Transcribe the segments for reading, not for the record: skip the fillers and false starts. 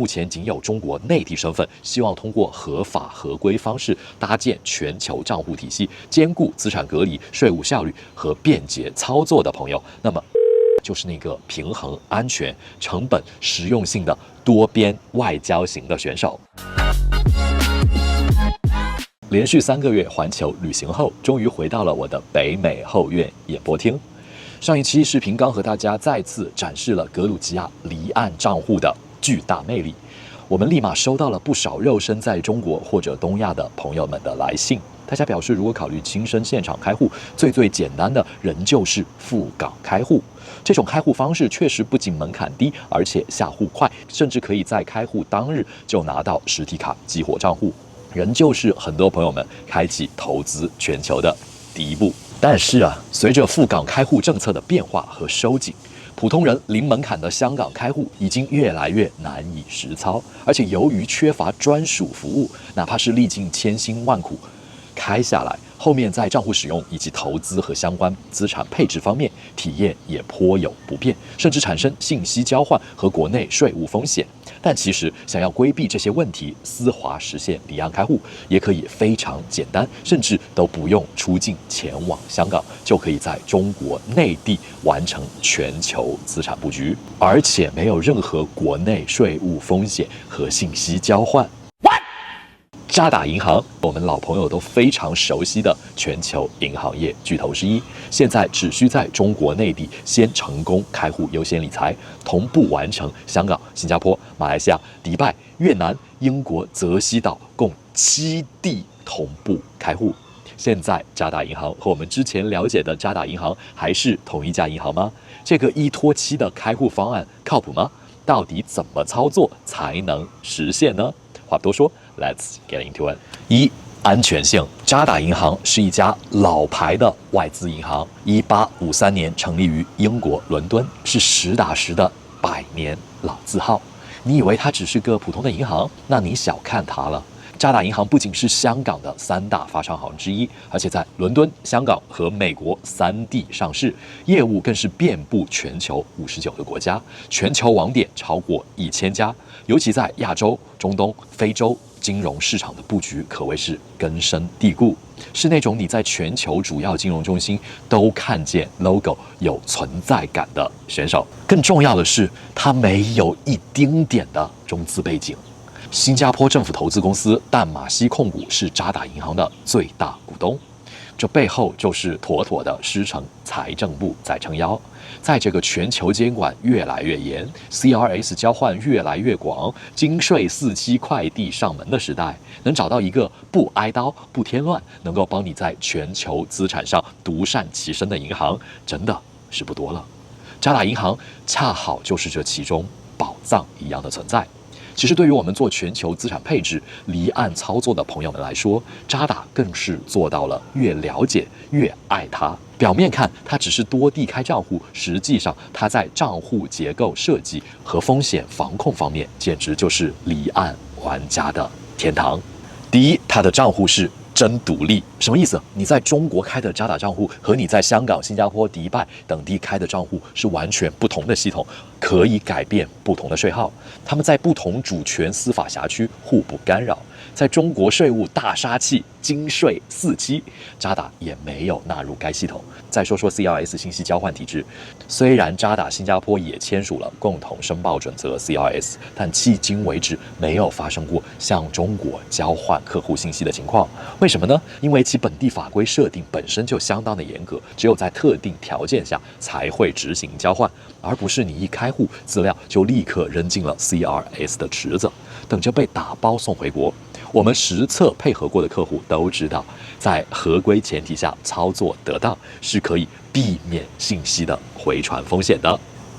目前仅有中国内地身份，希望通过合法合规方式搭建全球账户体系，兼顾资产隔离、税务效率和便捷操作的朋友，那么就是那个平衡安全、成本实用性的多边外交型的选手。连续3个月环球旅行后，终于回到了我的北美后院演播厅。上一期视频刚和大家再次展示了格鲁吉亚离岸账户的巨大魅力，我们立马收到了不少肉身在中国或者东亚的朋友们的来信。大家表示，如果考虑亲身现场开户，最简单的仍旧是赴港开户。这种开户方式确实不仅门槛低，而且下户快，甚至可以在开户当日就拿到实体卡激活账户，仍旧是很多朋友们开启投资全球的第一步。但是随着赴港开户政策的变化和收紧，普通人零门槛的香港开户已经越来越难以实操，而且由于缺乏专属服务，哪怕是历尽千辛万苦开下来，后面在账户使用以及投资和相关资产配置方面，体验也颇有不便，甚至产生信息交换和国内税务风险。但其实想要规避这些问题，丝滑实现离岸开户，也可以非常简单，甚至都不用出境前往香港，就可以在中国内地完成全球资产布局，而且没有任何国内税务风险和信息交换。渣打银行，我们老朋友都非常熟悉的全球银行业巨头之一，现在只需在中国内地先成功开户优先理财，同步完成香港、新加坡、马来西亚、迪拜、越南、英国、泽西岛共7地同步开户。现在渣打银行和我们之前了解的渣打银行还是同一家银行吗？这个1拖7的开户方案靠谱吗？到底怎么操作才能实现呢？话不多说，Let's get into it。1、安全性。渣打银行是一家老牌的外资银行，1853年成立于英国伦敦，是实打实的100年老字号。你以为它只是个普通的银行？那你小看它了。渣打银行不仅是香港的3大发商行之一，而且在伦敦、香港和美国3地上市，业务更是遍布全球59个国家，全球网点超过1000家，尤其在亚洲、中东、非洲金融市场的布局可谓是根深蒂固，是那种你在全球主要金融中心都看见 logo 有存在感的选手。更重要的是，它没有一丁点的中资背景。新加坡政府投资公司淡马锡控股是渣打银行的最大股东，这背后就是妥妥的师承财政部在撑腰。在这个全球监管越来越严、CRS 交换越来越广、金税4期快递上门的时代，能找到一个不挨刀、不添乱，能够帮你在全球资产上独善其身的银行，真的是不多了。渣打银行恰好就是这其中宝藏一样的存在。其实对于我们做全球资产配置、离岸操作的朋友们来说，渣打更是做到了越了解越爱它。表面看它只是多地开账户，实际上它在账户结构设计和风险防控方面，简直就是离岸玩家的天堂。第一，它的账户是真独立。什么意思？你在中国开的渣打账户和你在香港、新加坡、迪拜等地开的账户是完全不同的系统，可以改变不同的税号，他们在不同主权司法辖区互不干扰。在中国税务大杀器金税4期，渣打也没有纳入该系统。再说说 CRS 信息交换体制，虽然渣打新加坡也签署了共同申报准则 CRS， 但迄今为止没有发生过向中国交换客户信息的情况。为什么呢？因为其本地法规设定本身就相当的严格，只有在特定条件下才会执行交换，而不是你一开户资料就立刻扔进了 CRS 的池子，等着被打包送回国。我们实测配合过的客户都知道，在合规前提下操作得当，是可以避免信息的回传风险的。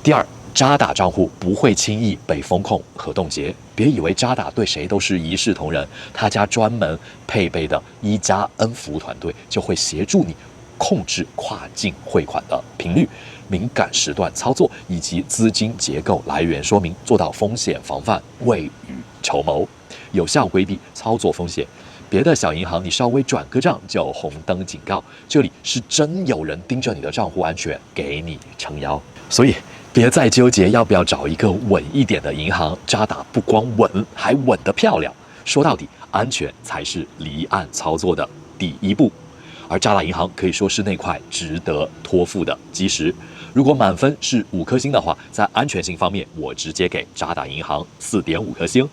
第二，渣打账户不会轻易被风控和冻结。别以为渣打对谁都是一视同仁，他家专门配备的1+N 服务团队就会协助你控制跨境汇款的频率、敏感时段操作以及资金结构来源说明，做到风险防范、未雨绸缪，有效规避操作风险。别的小银行你稍微转个账就红灯警告，这里是真有人盯着你的账户安全，给你撑腰。所以别再纠结要不要找一个稳一点的银行，渣打不光稳，还稳得漂亮。说到底，安全才是离岸操作的第一步。而渣打银行可以说是那块值得托付的基石。如果满分是5颗星的话，在安全性方面，我直接给渣打银行4.5颗星。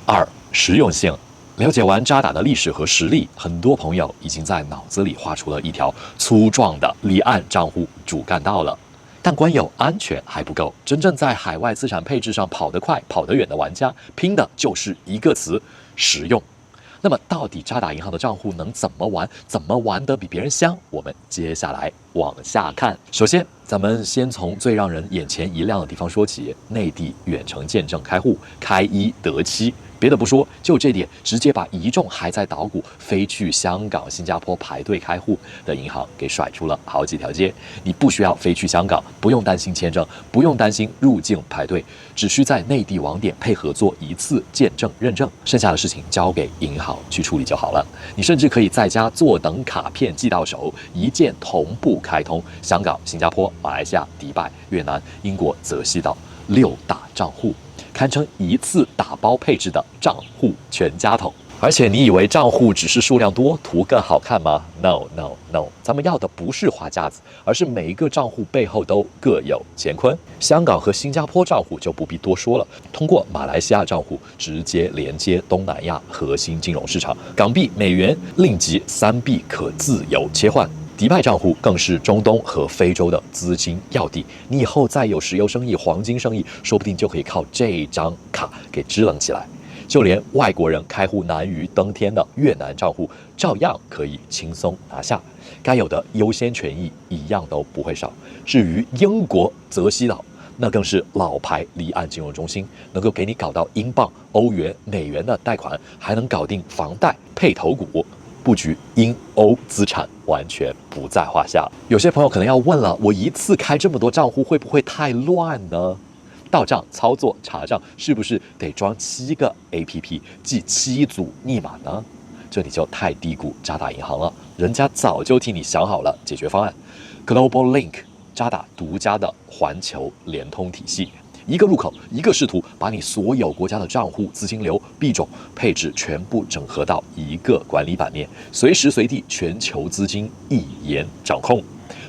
2、实用性。了解完渣打的历史和实力，很多朋友已经在脑子里画出了一条粗壮的离岸账户主干道了。但光有安全还不够，真正在海外资产配置上跑得快、跑得远的玩家，拼的就是一个词：实用。那么，到底渣打银行的账户能怎么玩？怎么玩得比别人香？我们接下来往下看。首先，咱们先从最让人眼前一亮的地方说起：内地远程见证开户，开1得7。别的不说，就这点，直接把一众还在捣鼓飞去香港、新加坡排队开户的银行给甩出了好几条街。你不需要飞去香港，不用担心签证，不用担心入境排队，只需在内地网点配合做一次见证认证，剩下的事情交给银行去处理就好了。你甚至可以在家坐等卡片寄到手，一键同步开通香港、新加坡、马来西亚、迪拜、越南、英国、泽西岛6大账户。堪称一次打包配置的账户全家桶。而且你以为账户只是数量多，图更好看吗 ？No No No， 咱们要的不是花架子，而是每一个账户背后都各有乾坤。香港和新加坡账户就不必多说了，通过马来西亚账户直接连接东南亚核心金融市场，港币、美元令吉3币可自由切换。迪拜账户更是中东和非洲的资金要地，你以后再有石油生意、黄金生意，说不定就可以靠这张卡给支棱起来。就连外国人开户难于登天的越南账户，照样可以轻松拿下，该有的优先权益一样都不会少。至于英国泽西岛，那更是老牌离岸金融中心，能够给你搞到英镑、欧元、美元的贷款，还能搞定房贷、配头股。布局英欧资产完全不在话下。有些朋友可能要问了，我一次开这么多账户会不会太乱呢？到账、操作、查账是不是得装7个 APP 记7组密码呢？这你就太低估渣打银行了，人家早就替你想好了解决方案。Global Link， 渣打独家的环球联通体系。一个入口，一个视图，把你所有国家的账户、资金流、币种、配置全部整合到一个管理版面，随时随地全球资金一眼掌控，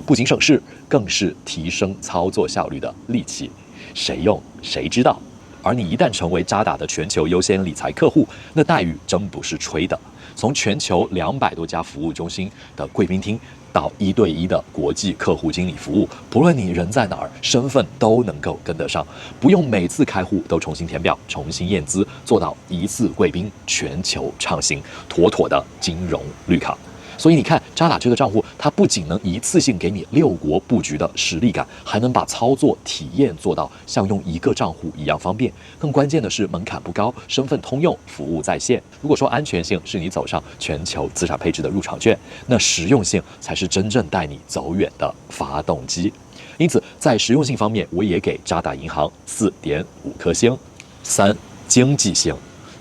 不仅省事，更是提升操作效率的利器。谁用谁知道。而你一旦成为渣打的全球优先理财客户，那待遇真不是吹的。从全球200多家服务中心的贵宾厅，到1对1的国际客户经理服务，不论你人在哪儿，身份都能够跟得上，不用每次开户都重新填表、重新验资，做到一次贵宾全球畅行，妥妥的金融绿卡。所以你看，渣打这个账户，它不仅能一次性给你6国布局的实力感，还能把操作体验做到像用一个账户一样方便。更关键的是，门槛不高，身份通用，服务在线。如果说安全性是你走上全球资产配置的入场券，那实用性才是真正带你走远的发动机。因此，在实用性方面，我也给渣打银行4.5颗星。3、经济性。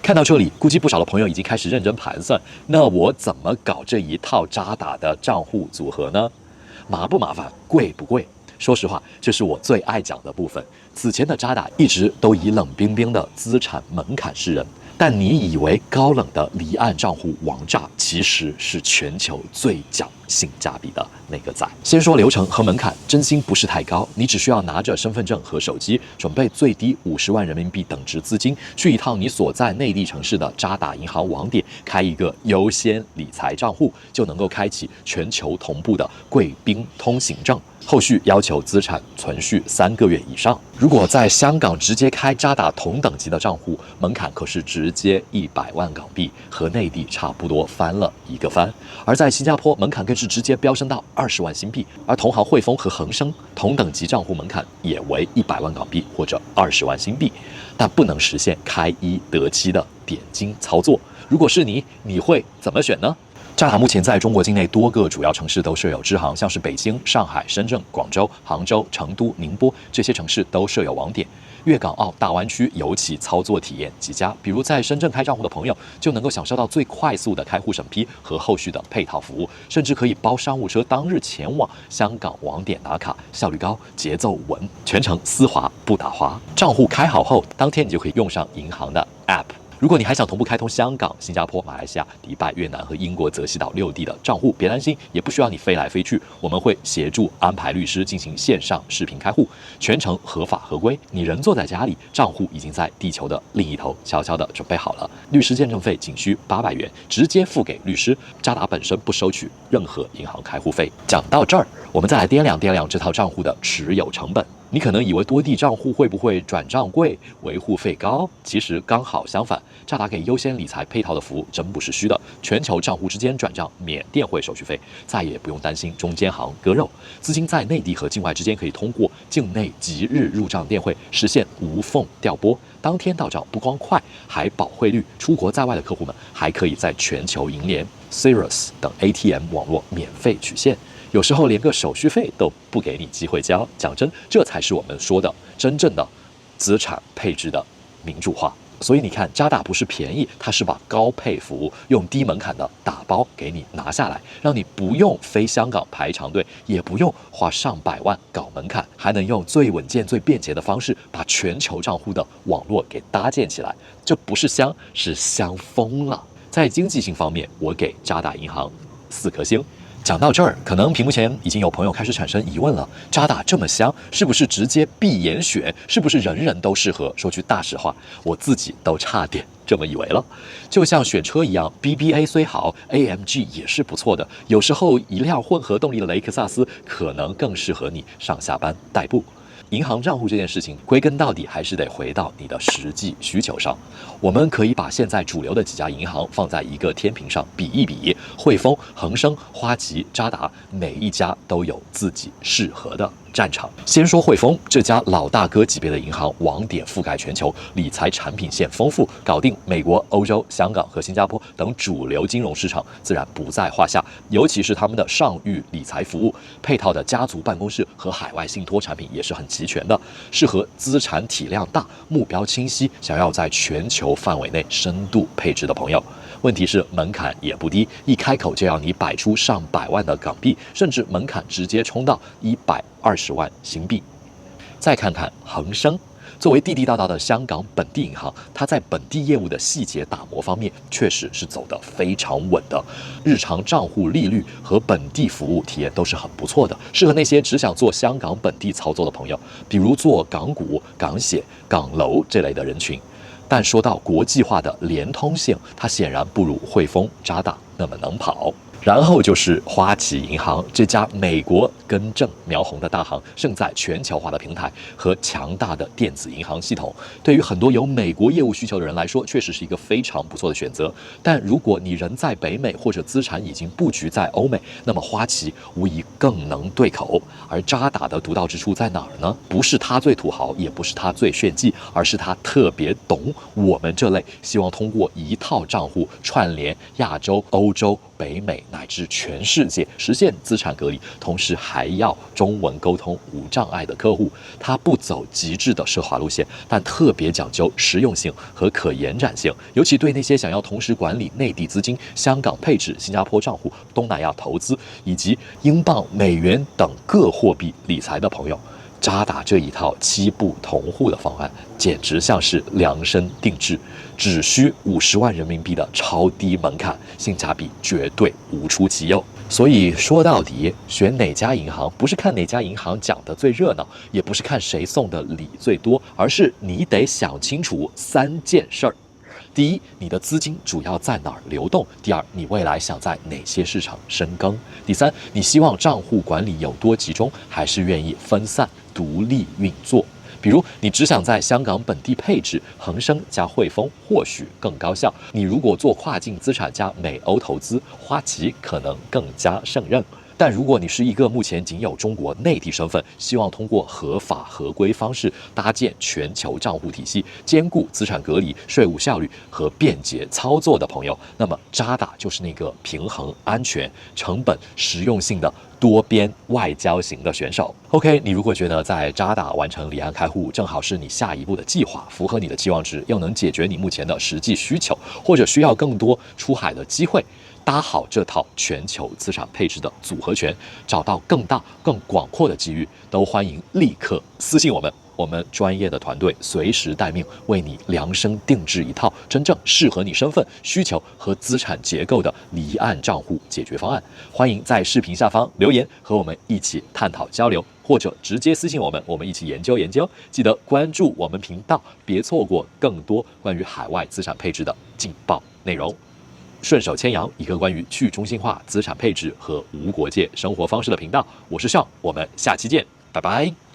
看到这里，估计不少的朋友已经开始认真盘算，那我怎么搞这一套渣打的账户组合呢？麻不麻烦？贵不贵？说实话，这是我最爱讲的部分。此前的渣打一直都以冷冰冰的资产门槛示人，但你以为高冷的离岸账户王炸，其实是全球最讲性价比的那个仔。先说流程和门槛，真心不是太高，你只需要拿着身份证和手机，准备最低50万人民币等值资金，去一趟你所在内地城市的渣打银行网点，开一个优先理财账户，就能够开启全球同步的贵宾通行证。后续要求资产存续3个月以上。如果在香港直接开渣打同等级的账户，门槛可是直接100万港币，和内地差不多翻了一个番。而在新加坡，门槛更是直接飙升到20万新币，而同行汇丰和恒生同等级账户门槛也为100万港币或者20万新币，但不能实现开1得7的点金操作。如果是你，你会怎么选呢？渣打目前在中国境内多个主要城市都设有支行，像是北京、上海、深圳、广州、杭州、成都、宁波这些城市都设有网点。粤港澳大湾区尤其操作体验极佳，比如在深圳开账户的朋友就能够享受到最快速的开户审批和后续的配套服务，甚至可以包商务车当日前往香港网点打卡，效率高，节奏稳，全程丝滑不打滑。账户开好后，当天你就可以用上银行的 App。如果你还想同步开通香港、新加坡、马来西亚、迪拜、越南和英国泽西岛6地的账户，别担心，也不需要你飞来飞去，我们会协助安排律师进行线上视频开户，全程合法合规。你人坐在家里，账户已经在地球的另一头悄悄地准备好了。律师见证费仅需800元，直接付给律师。渣打本身不收取任何银行开户费。讲到这儿，我们再来掂量掂量这套账户的持有成本。你可能以为多地账户会不会转账贵、维护费高？其实刚好相反，渣打给优先理财配套的服务真不是虚的。全球账户之间转账免电汇手续费，再也不用担心中间行割肉。资金在内地和境外之间可以通过境内即日入账电汇实现无缝调拨，当天到账不光快，还保汇率。出国在外的客户们还可以在全球银联、Cirrus 等 ATM 网络免费取现。有时候连个手续费都不给你机会交，讲真，这才是我们说的真正的资产配置的民主化。所以你看，渣打不是便宜，它是把高配服务用低门槛的打包给你拿下来，让你不用飞香港排长队，也不用花上百万搞门槛，还能用最稳健、最便捷的方式把全球账户的网络给搭建起来。这不是香，是香疯了。在经济性方面，我给渣打银行4颗星。讲到这儿，可能屏幕前已经有朋友开始产生疑问了：渣打这么香，是不是直接闭眼选？是不是人人都适合？说句大实话，我自己都差点这么以为了。就像选车一样 ，BBA 虽好 ，AMG 也是不错的。有时候一辆混合动力的雷克萨斯可能更适合你上下班代步。银行账户这件事情，归根到底还是得回到你的实际需求上。我们可以把现在主流的几家银行放在一个天平上比一比，汇丰、恒生、花旗、渣打，每一家都有自己适合的战场。先说汇丰这家老大哥级别的银行，网点覆盖全球，理财产品线丰富，搞定美国、欧洲、香港和新加坡等主流金融市场，自然不在话下。尤其是他们的上域理财服务配套的家族办公室和海外信托产品也是很齐全的，适合资产体量大、目标清晰、想要在全球范围内深度配置的朋友。问题是门槛也不低，一开口就要你摆出上百万的港币，甚至门槛直接冲到120万新币。再看看恒生，作为地地道道的香港本地银行，它在本地业务的细节打磨方面确实是走得非常稳的，日常账户利率和本地服务体验都是很不错的，适合那些只想做香港本地操作的朋友，比如做港股、港险、港楼这类的人群。但说到国际化的连通性，它显然不如汇丰、渣打那么能跑。然后就是花旗银行这家美国根正苗红的大行，胜在全球化的平台和强大的电子银行系统。对于很多有美国业务需求的人来说，确实是一个非常不错的选择。但如果你人在北美或者资产已经布局在欧美，那么花旗无疑更能对口。而渣打的独到之处在哪儿呢？不是他最土豪，也不是他最炫技，而是他特别懂我们这类希望通过一套账户串联亚洲、欧洲、北美乃至全世界实现资产隔离，同时还要中文沟通无障碍的客户。它不走极致的奢华路线，但特别讲究实用性和可延展性，尤其对那些想要同时管理内地资金、香港配置、新加坡账户、东南亚投资以及英镑、美元等各货币理财的朋友，渣打这一套7步同户的方案简直像是量身定制，只需50万人民币的超低门槛，性价比绝对无出其右。所以说到底，选哪家银行不是看哪家银行讲的最热闹，也不是看谁送的礼最多，而是你得想清楚3件事儿。第一，你的资金主要在哪儿流动？第二，你未来想在哪些市场深耕？第三，你希望账户管理有多集中，还是愿意分散独立运作？比如你只想在香港本地配置，恒生加汇丰或许更高效。你如果做跨境资产加美欧投资，花旗可能更加胜任。但如果你是一个目前仅有中国内地身份，希望通过合法合规方式搭建全球账户体系，兼顾资产隔离、税务效率和便捷操作的朋友，那么渣打就是那个平衡安全、成本实用性的多边外交型的选手。OK， 你如果觉得在渣打完成离岸开户正好是你下一步的计划，符合你的期望值，又能解决你目前的实际需求，或者需要更多出海的机会，搭好这套全球资产配置的组合拳，找到更大更广阔的机遇，都欢迎立刻私信我们。我们专业的团队随时待命，为你量身定制一套真正适合你身份、需求和资产结构的离岸账户解决方案。欢迎在视频下方留言，和我们一起探讨交流，或者直接私信我们，我们一起研究研究。记得关注我们频道，别错过更多关于海外资产配置的劲爆内容。顺手牵羊，一个关于去中心化资产配置和无国界生活方式的频道。我是Sean，我们下期见，拜拜。